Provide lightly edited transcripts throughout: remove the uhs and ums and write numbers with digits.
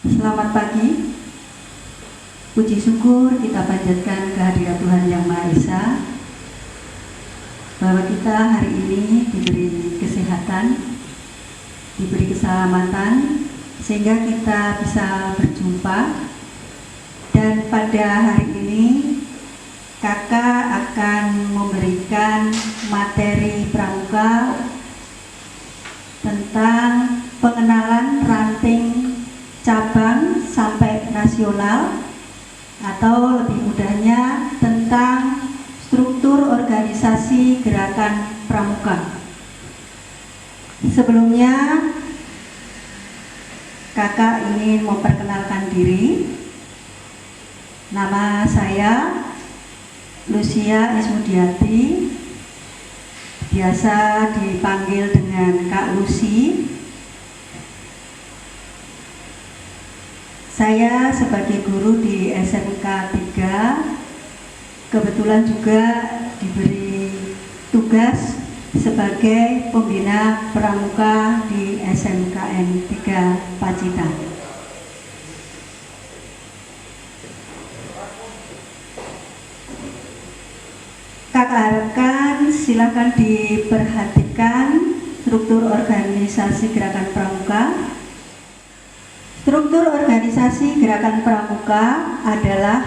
Selamat pagi. Puji syukur kita panjatkan kehadirat Tuhan Yang Maha Esa, bahwa kita hari ini diberi kesehatan, diberi keselamatan, sehingga kita bisa berjumpa. Dan pada hari ini kakak akan memberikan materi pramuka tentang pengenalan ranting cabang sampai nasional, atau lebih mudahnya tentang struktur organisasi gerakan pramuka. Sebelumnya kakak ingin memperkenalkan diri. Nama saya Lucia Ismudiati, biasa dipanggil dengan Kak Lucy. Saya sebagai guru di SMK 3 kebetulan juga diberi tugas sebagai pembina pramuka di SMKN 3 Pacitan. Kakak harapkan silakan diperhatikan struktur organisasi gerakan pramuka. Struktur organisasi gerakan pramuka adalah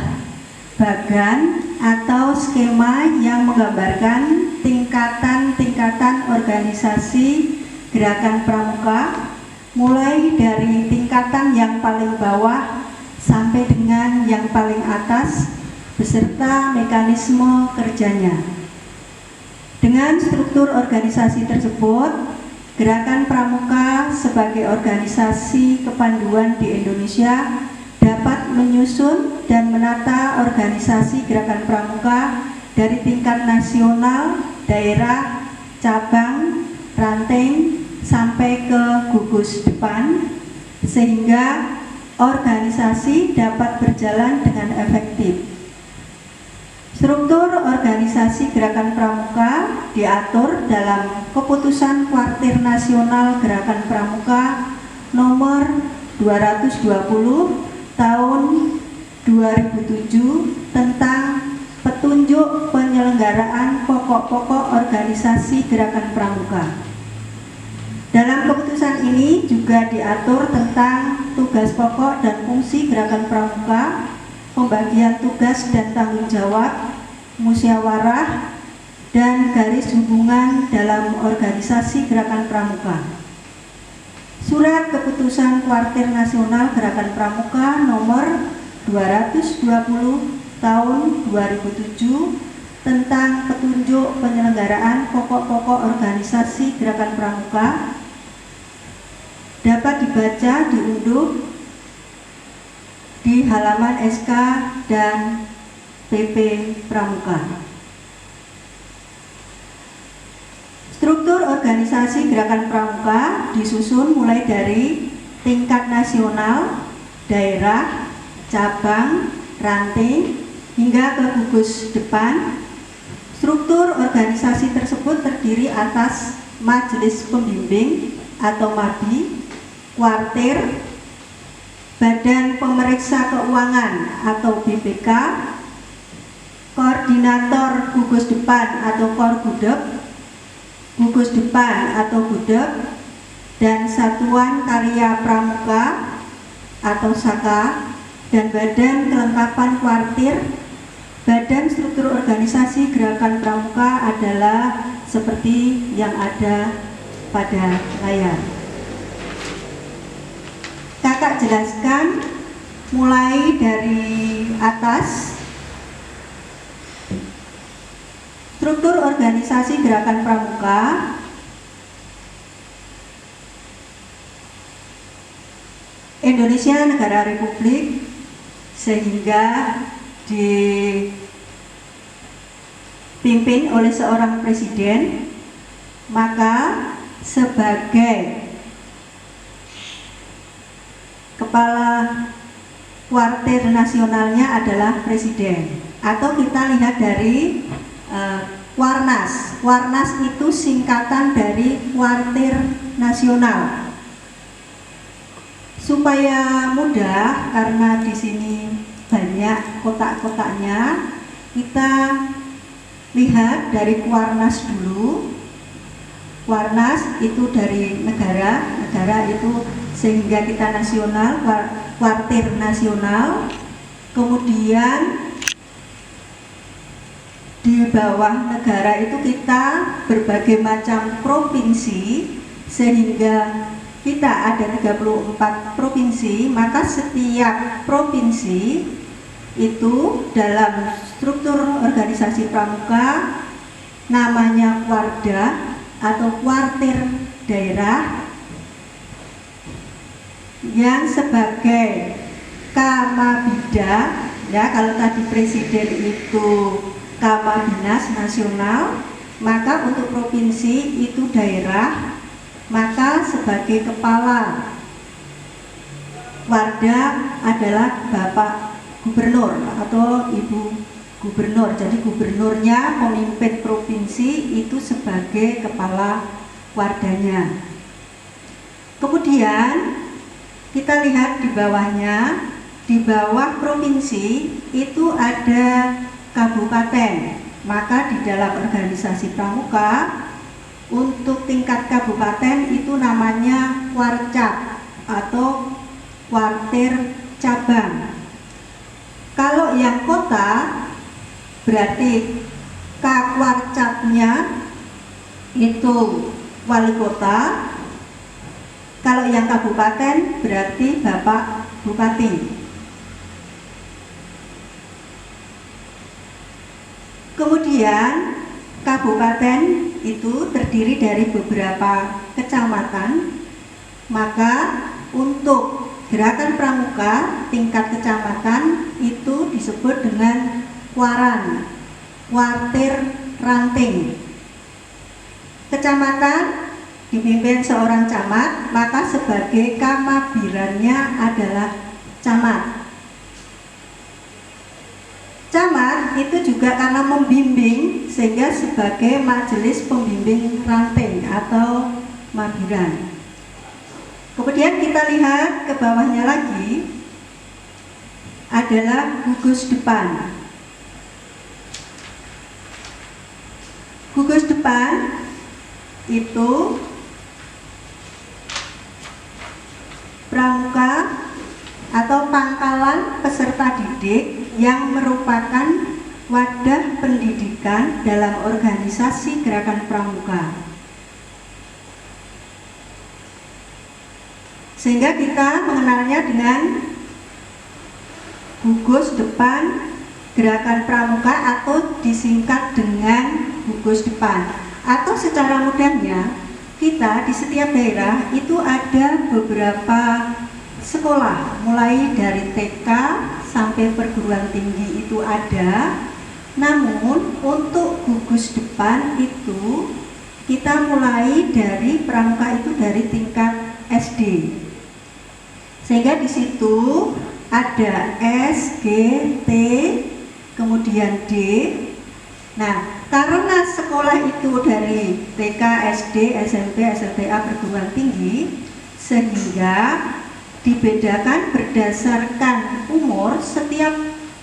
bagan atau skema yang menggambarkan tingkatan-tingkatan organisasi gerakan pramuka, mulai dari tingkatan yang paling bawah sampai dengan yang paling atas, beserta mekanisme kerjanya. Dengan struktur organisasi tersebut, Gerakan Pramuka sebagai organisasi kepanduan di Indonesia dapat menyusun dan menata organisasi gerakan pramuka dari tingkat nasional, daerah, cabang, ranting, sampai ke gugus depan, sehingga organisasi dapat berjalan dengan efektif. Struktur organisasi gerakan pramuka diatur dalam Keputusan Kuartir Nasional Gerakan Pramuka nomor 220 tahun 2007 tentang petunjuk penyelenggaraan pokok-pokok organisasi gerakan pramuka. Dalam keputusan ini juga diatur tentang tugas pokok dan fungsi gerakan pramuka, pembagian tugas dan tanggung jawab, musyawarah, dan garis hubungan dalam organisasi gerakan pramuka. Surat Keputusan Kuartir Nasional Gerakan Pramuka nomor 220 tahun 2007 tentang petunjuk penyelenggaraan pokok-pokok organisasi gerakan pramuka dapat dibaca, diunduh di halaman SK dan PP Pramuka. Struktur organisasi gerakan pramuka disusun mulai dari tingkat nasional, daerah, cabang, ranting, hingga ke gugus depan. Struktur organisasi tersebut terdiri atas majelis pembimbing atau MABI, kuartir, Badan Pemeriksa Keuangan atau BPK, Koordinator Gugus Depan atau Korgudep, Gugus Depan atau Gudep, dan Satuan Karya Pramuka atau SAKA, dan Badan Kelengkapan Kuartir. Badan struktur organisasi gerakan pramuka adalah seperti yang ada pada layar. Kakak jelaskan mulai dari atas. Struktur organisasi gerakan pramuka Indonesia negara republik, sehingga dipimpin oleh seorang presiden, maka sebagai kepala kuartir nasionalnya adalah presiden, atau kita lihat dari Warnas. Warnas itu singkatan dari Kuartir Nasional. Supaya mudah, karena di sini banyak kotak-kotaknya, kita lihat dari Kuarnas dulu. Kuarnas itu dari negara itu sehingga kita nasional, kuartir nasional. Kemudian di bawah negara itu kita berbagai macam provinsi, sehingga kita ada 34 provinsi. Maka setiap provinsi itu dalam struktur organisasi pramuka namanya Kuarda atau kuartir daerah, yang sebagai Kamabida, ya, kalau tadi presiden itu Kamabinas nasional, maka untuk provinsi itu daerah, maka sebagai kepala Kuarda adalah Bapak Gubernur atau Ibu Gubernur. Jadi gubernurnya memimpin provinsi itu sebagai kepala Kuardanya. Kemudian kita lihat di bawahnya, di bawah provinsi itu ada kabupaten. Maka di dalam organisasi pramuka untuk tingkat kabupaten itu namanya Kuarcap atau kuartir cabang. Kalau yang kota berarti Kuarcapnya itu wali kota. Kalau yang kabupaten berarti Bapak Bupati. Kemudian kabupaten itu terdiri dari beberapa kecamatan. Maka untuk gerakan pramuka tingkat kecamatan itu disebut dengan Kuaran, kuartir ranting. Kecamatan dipimpin seorang camat, maka sebagai kamabirannya adalah camat. Camat itu juga karena membimbing sehingga sebagai majelis pembimbing ranting atau mabiran. Kemudian kita lihat ke bawahnya lagi adalah gugus depan. Gugus depan itu pramuka atau pangkalan peserta didik yang merupakan wadah pendidikan dalam organisasi gerakan pramuka. Sehingga kita mengenalnya dengan gugus depan gerakan pramuka atau disingkat dengan gugus depan. Atau secara mudahnya, kita di setiap daerah itu ada beberapa sekolah, mulai dari TK sampai perguruan tinggi itu ada. Namun untuk gugus depan itu kita mulai dari pramuka itu dari tingkat SD. Sehingga di situ ada S, G, T, kemudian D. Nah, karena sekolah itu dari TK, SD, SMP, SLTA, perguruan tinggi, sehingga dibedakan berdasarkan umur. Setiap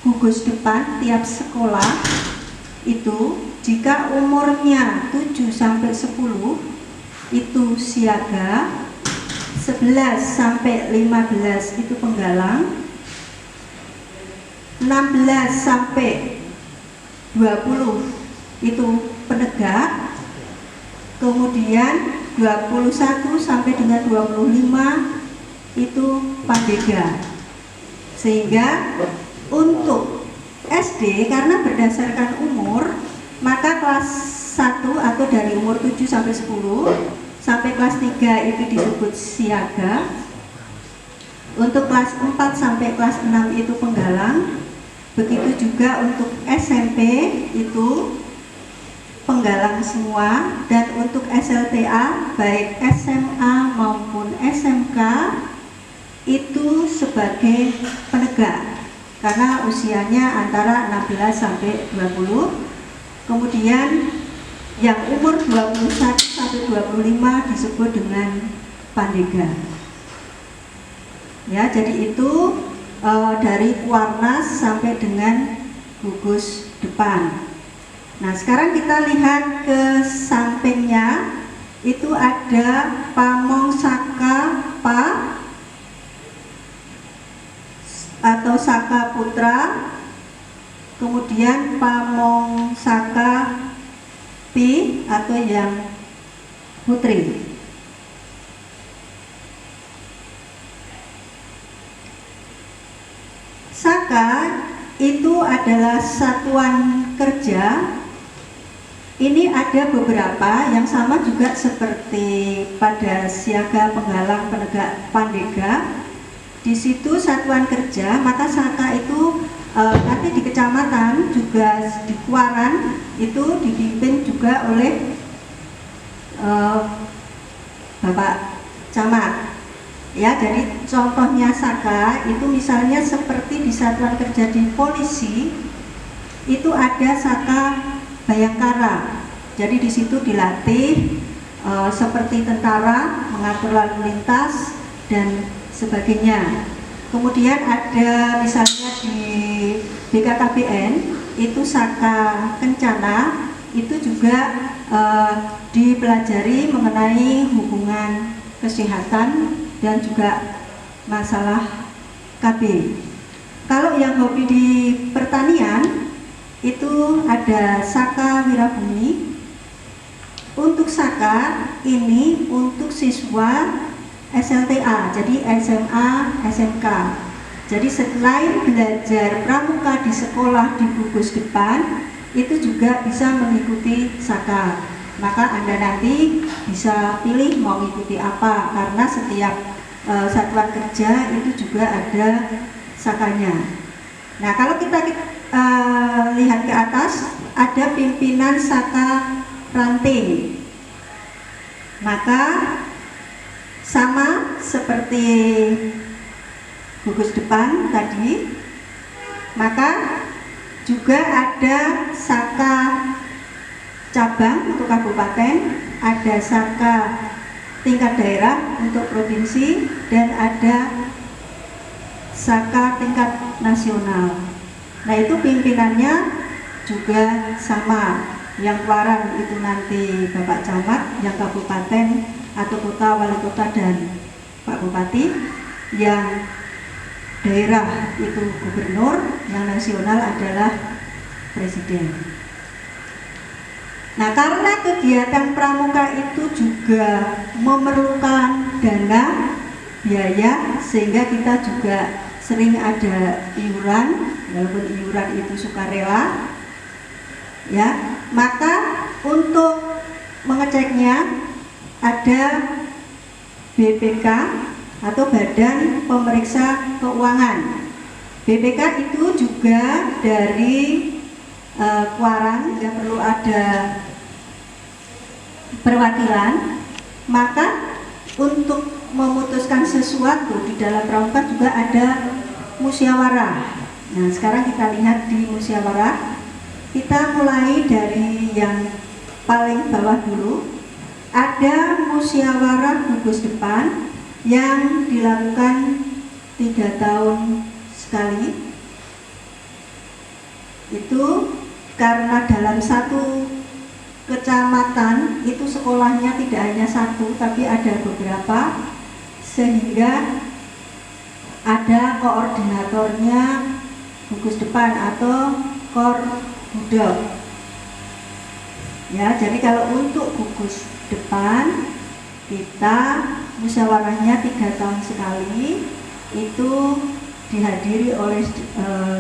gugus depan, tiap sekolah itu jika umurnya 7 sampai 10 itu siaga, 11 sampai 15 itu penggalang, 16 sampai 20 itu penegak, kemudian 21 sampai dengan 25 itu pandega. Sehingga untuk SD karena berdasarkan umur, maka kelas 1 atau dari umur 7 sampai 10 sampai kelas 3 itu disebut siaga. Untuk kelas 4 sampai kelas 6 itu penggalang. Begitu juga untuk SMP itu penggalang semua, dan untuk SLTA baik SMA maupun SMK itu sebagai penegak karena usianya antara 16 sampai 20. Kemudian yang umur 21 sampai 25 disebut dengan pandega. Ya, jadi itu dari Kuarnas sampai dengan gugus depan. Nah, sekarang kita lihat ke sampingnya, itu ada Pamong Saka Pa atau Saka Putra, kemudian Pamong Saka Pi atau yang putri. Saka itu adalah satuan kerja. Ini ada beberapa yang sama juga seperti pada siaga, penggalang, penegak, pandega. Di situ satuan kerja, maka Saka itu nanti di kecamatan juga di Kuaran itu dipimpin juga oleh Bapak Camat. Ya, jadi contohnya Saka itu misalnya seperti di satuan kerja di polisi itu ada Saka Bayangkara. Jadi di situ dilatih seperti tentara, mengatur lalu lintas dan sebagainya. Kemudian ada misalnya di BKKBN itu Saka Kencana, itu juga dipelajari mengenai hubungan kesehatan dan juga masalah KB. Kalau yang hobi di pertanian itu ada Saka Wirabumi. Untuk Saka ini untuk siswa SLTA, jadi SMA, SMK. Jadi selain belajar pramuka di sekolah di gugus depan, itu juga bisa mengikuti Saka. Maka Anda nanti bisa pilih mau mengikuti apa, karena setiap satuan kerja itu juga ada Sakanya. Nah, kalau kita lihat ke atas, ada pimpinan Saka ranting. Maka sama seperti gugus depan tadi, maka juga ada Saka cabang untuk kabupaten, ada Saka tingkat daerah untuk provinsi, dan ada Saka tingkat nasional. Nah, itu pimpinannya juga sama. Yang Kuaran itu nanti Bapak Camat, yang kabupaten atau kota wali kota dan Pak Bupati, yang daerah itu gubernur, yang nasional adalah presiden. Nah, karena kegiatan pramuka itu juga memerlukan dana, biaya, sehingga kita juga sering ada iuran, walaupun iuran itu sukarela, ya. Maka untuk mengeceknya ada BPK atau Badan Pemeriksa Keuangan. BPK itu juga dari Kuaran, yang perlu ada perwakilan. Maka untuk memutuskan sesuatu di dalam pramuka juga ada musyawarah. Nah, sekarang kita lihat di musyawarah. Kita mulai dari yang paling bawah dulu. Ada musyawarah gugus depan yang dilakukan 3 tahun sekali. Itu karena dalam satu kecamatan itu sekolahnya tidak hanya satu, tapi ada beberapa, sehingga ada koordinatornya gugus depan atau Budak. Ya, jadi kalau untuk gugus depan kita musyawarahnya 3 tahun sekali, itu dihadiri oleh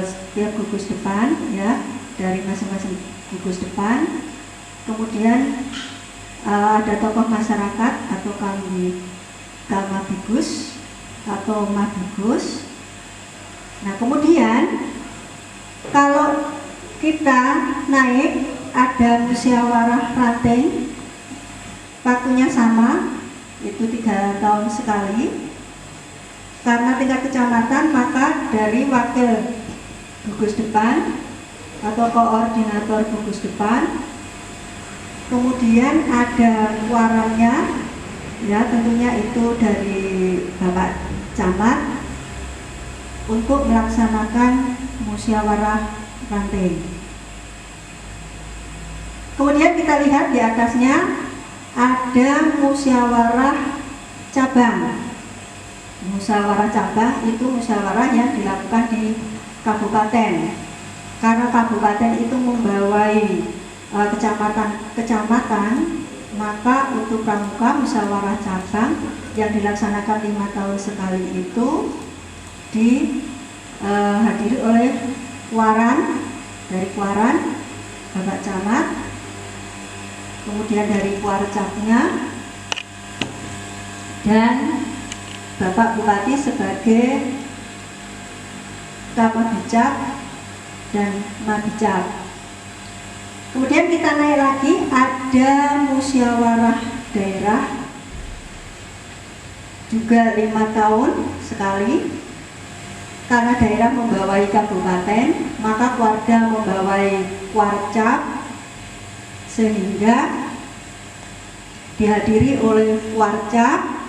setiap gugus depan, ya, dari masing-masing gugus depan. Kemudian ada tokoh masyarakat atau Kamabigus atau Mabigus. Nah, kemudian kalau kita naik, ada musyawarah ranting, waktunya sama, itu 3 tahun sekali. Karena tingkat kecamatan, maka dari wakil gugus depan atau koordinator gugus depan, kemudian ada kuarannya, ya, tentunya itu dari Bapak Camat, untuk melaksanakan musyawarah ranting. Kemudian kita lihat di atasnya ada musyawarah cabang. Musyawarah cabang itu musyawarah yang dilakukan di kabupaten. Karena kabupaten itu membawai kecamatan, maka untuk pramuka musyawarah cabang yang dilaksanakan 5 tahun sekali itu dihadiri oleh dari Kuaran, Bapak Camat, kemudian dari Kuarcapnya, dan Bapak Bupati sebagai Kapabicak dan Mabicak. Kemudian kita naik lagi, ada musyawarah daerah juga 5 tahun sekali. Karena daerah membawai kabupaten, maka Kuarda membawai Kuarcap, sehingga dihadiri oleh Kuarcap,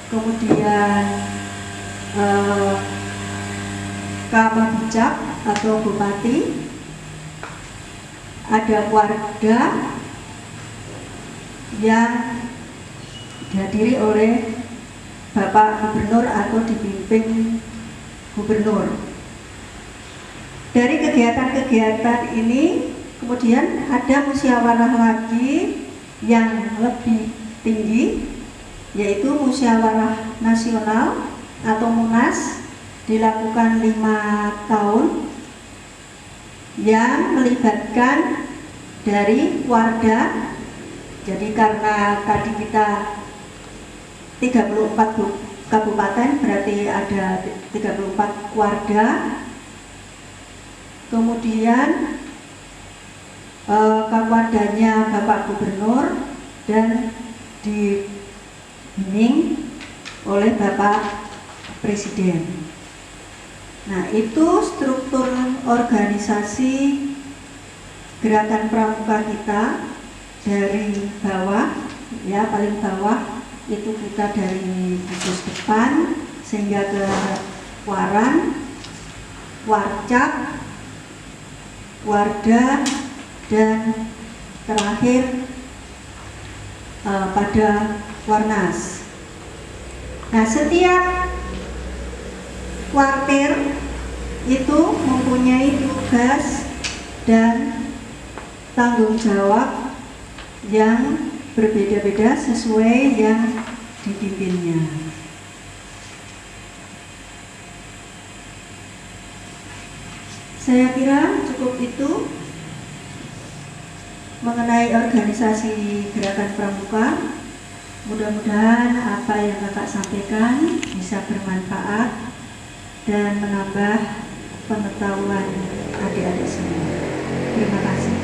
kemudian Kapabicak atau Bupati, ada Kuarda yang dihadiri oleh Bapak Gubernur atau dipimpin Gubernur. Dari kegiatan-kegiatan ini kemudian ada musyawarah lagi yang lebih tinggi, yaitu musyawarah nasional atau MUNAS, dilakukan 5 tahun yang melibatkan dari Warda. Jadi karena tadi kita 34 kabupaten, berarti ada 34 Warda. Kemudian Kapwardanya Bapak Gubernur dan dibimbing oleh Bapak Presiden. Nah, itu struktur organisasi gerakan pramuka kita dari bawah, ya paling bawah itu kita dari gugus depan sehingga ke Waran, Warcap, Warda, dan terakhir pada Warnas. Nah, setiap kuartir itu mempunyai tugas dan tanggung jawab yang berbeda-beda sesuai yang dipimpinnya. Saya kira cukup itu mengenai organisasi gerakan pramuka. Mudah-mudahan apa yang Kakak sampaikan bisa bermanfaat dan menambah pengetahuan adik-adik semua. Terima kasih.